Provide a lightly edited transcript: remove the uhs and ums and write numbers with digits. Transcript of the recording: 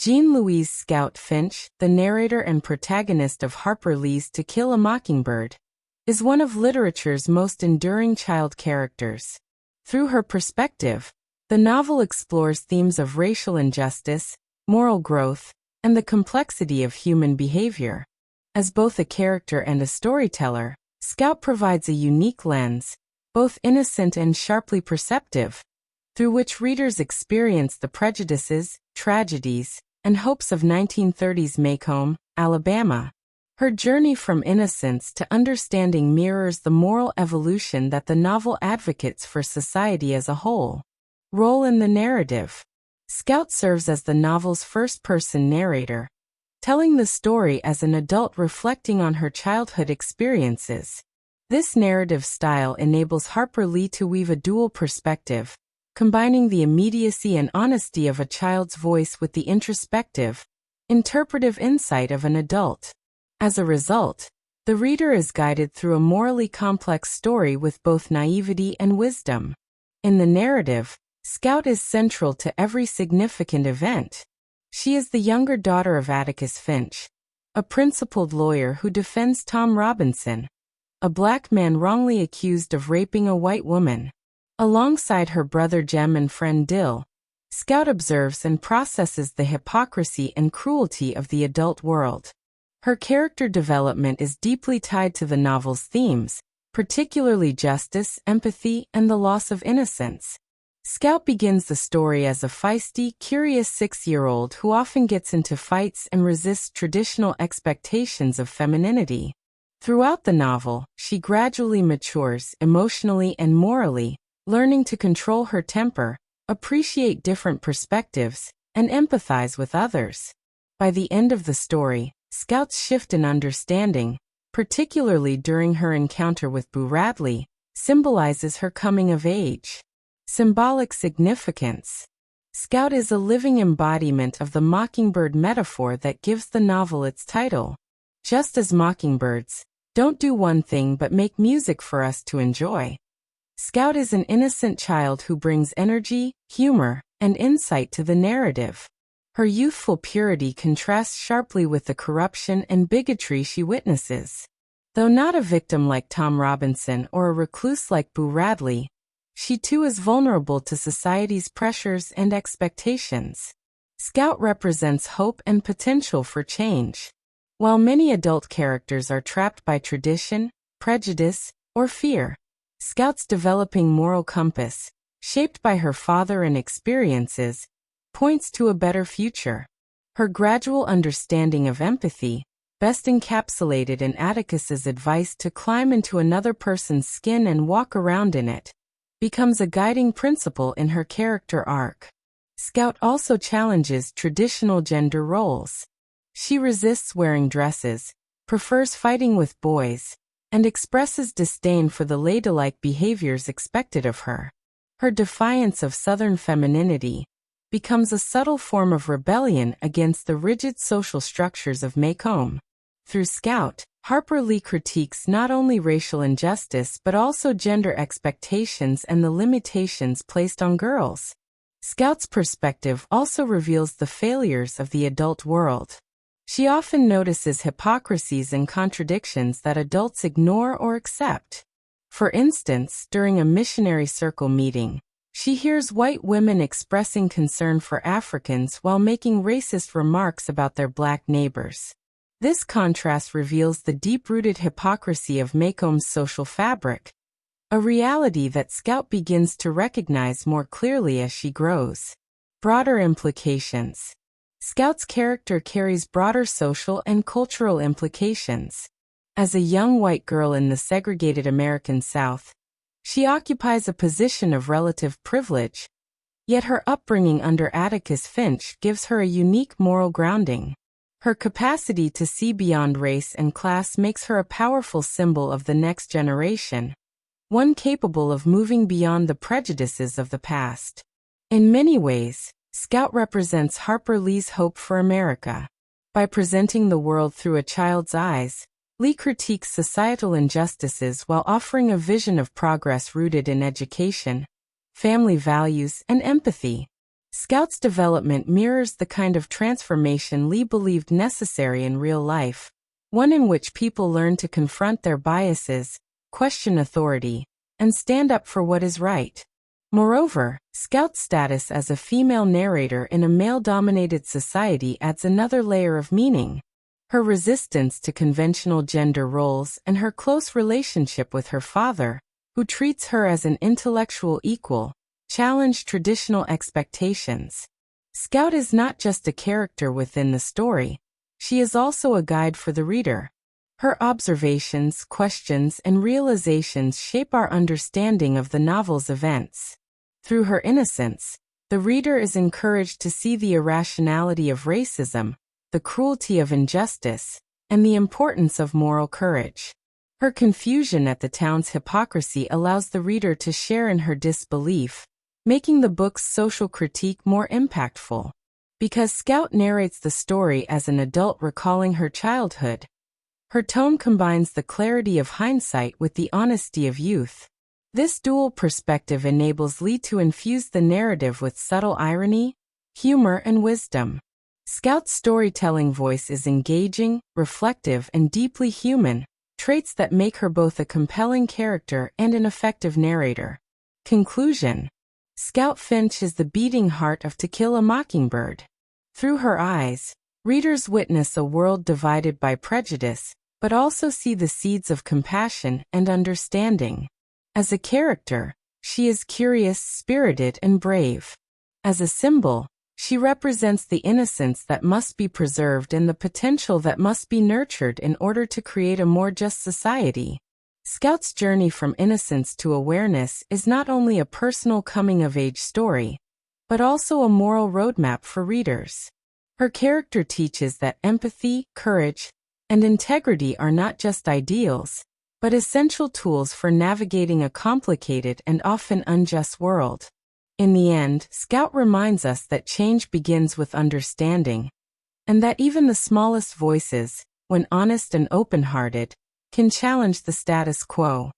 Jean-Louise Scout Finch, the narrator and protagonist of Harper Lee's To Kill a Mockingbird, is one of literature's most enduring child characters. Through her perspective, the novel explores themes of racial injustice, moral growth, and the complexity of human behavior. As both a character and a storyteller, Scout provides a unique lens, both innocent and sharply perceptive, through which readers experience the prejudices, tragedies, and hopes of 1930s Macomb, Alabama. Her journey from innocence to understanding mirrors the moral evolution that the novel advocates for society as a whole. Role in the narrative. Scout serves as the novel's first-person narrator, telling the story as an adult reflecting on her childhood experiences. This narrative style enables Harper Lee to weave a dual perspective, combining the immediacy and honesty of a child's voice with the introspective, interpretive insight of an adult. As a result, the reader is guided through a morally complex story with both naivety and wisdom. In the narrative, Scout is central to every significant event. She is the younger daughter of Atticus Finch, a principled lawyer who defends Tom Robinson, a black man wrongly accused of raping a white woman. Alongside her brother Jem and friend Dill, Scout observes and processes the hypocrisy and cruelty of the adult world. Her character development is deeply tied to the novel's themes, particularly justice, empathy, and the loss of innocence. Scout begins the story as a feisty, curious 6-year-old who often gets into fights and resists traditional expectations of femininity. Throughout the novel, she gradually matures emotionally and morally, learning to control her temper, appreciate different perspectives, and empathize with others. By the end of the story, Scout's shift in understanding, particularly during her encounter with Boo Radley, symbolizes her coming of age. Symbolic significance. Scout is a living embodiment of the mockingbird metaphor that gives the novel its title. Just as mockingbirds don't do one thing but make music for us to enjoy, Scout is an innocent child who brings energy, humor, and insight to the narrative. Her youthful purity contrasts sharply with the corruption and bigotry she witnesses. Though not a victim like Tom Robinson or a recluse like Boo Radley, she too is vulnerable to society's pressures and expectations. Scout represents hope and potential for change. While many adult characters are trapped by tradition, prejudice, or fear, Scout's developing moral compass, shaped by her father and experiences, points to a better future. Her gradual understanding of empathy, best encapsulated in Atticus's advice to climb into another person's skin and walk around in it, becomes a guiding principle in her character arc. Scout also challenges traditional gender roles. She resists wearing dresses, prefers fighting with boys, and expresses disdain for the ladylike behaviors expected of her. Her defiance of Southern femininity becomes a subtle form of rebellion against the rigid social structures of Macomb. Through Scout, Harper Lee critiques not only racial injustice but also gender expectations and the limitations placed on girls. Scout's perspective also reveals the failures of the adult world. She often notices hypocrisies and contradictions that adults ignore or accept. For instance, during a missionary circle meeting, she hears white women expressing concern for Africans while making racist remarks about their black neighbors. This contrast reveals the deep-rooted hypocrisy of Macomb's social fabric, a reality that Scout begins to recognize more clearly as she grows. Broader implications. Scout's character carries broader social and cultural implications. As a young white girl in the segregated American South, she occupies a position of relative privilege, yet her upbringing under Atticus Finch gives her a unique moral grounding. Her capacity to see beyond race and class makes her a powerful symbol of the next generation, one capable of moving beyond the prejudices of the past. In many ways, Scout represents Harper Lee's hope for America. By presenting the world through a child's eyes, Lee critiques societal injustices while offering a vision of progress rooted in education, family values, and empathy. Scout's development mirrors the kind of transformation Lee believed necessary in real life, one in which people learn to confront their biases, question authority, and stand up for what is right. Moreover, Scout's status as a female narrator in a male-dominated society adds another layer of meaning. Her resistance to conventional gender roles and her close relationship with her father, who treats her as an intellectual equal, challenge traditional expectations. Scout is not just a character within the story, she is also a guide for the reader. Her observations, questions, and realizations shape our understanding of the novel's events. Through her innocence, the reader is encouraged to see the irrationality of racism, the cruelty of injustice, and the importance of moral courage. Her confusion at the town's hypocrisy allows the reader to share in her disbelief, making the book's social critique more impactful. Because Scout narrates the story as an adult recalling her childhood, her tone combines the clarity of hindsight with the honesty of youth. This dual perspective enables Lee to infuse the narrative with subtle irony, humor, and wisdom. Scout's storytelling voice is engaging, reflective, and deeply human, traits that make her both a compelling character and an effective narrator. Conclusion: Scout Finch is the beating heart of To Kill a Mockingbird. Through her eyes, readers witness a world divided by prejudice, but also see the seeds of compassion and understanding. As a character, she is curious, spirited, and brave. As a symbol, she represents the innocence that must be preserved and the potential that must be nurtured in order to create a more just society. Scout's journey from innocence to awareness is not only a personal coming-of-age story, but also a moral roadmap for readers. Her character teaches that empathy, courage, and integrity are not just ideals, but essential tools for navigating a complicated and often unjust world. In the end, Scout reminds us that change begins with understanding, and that even the smallest voices, when honest and open-hearted, can challenge the status quo.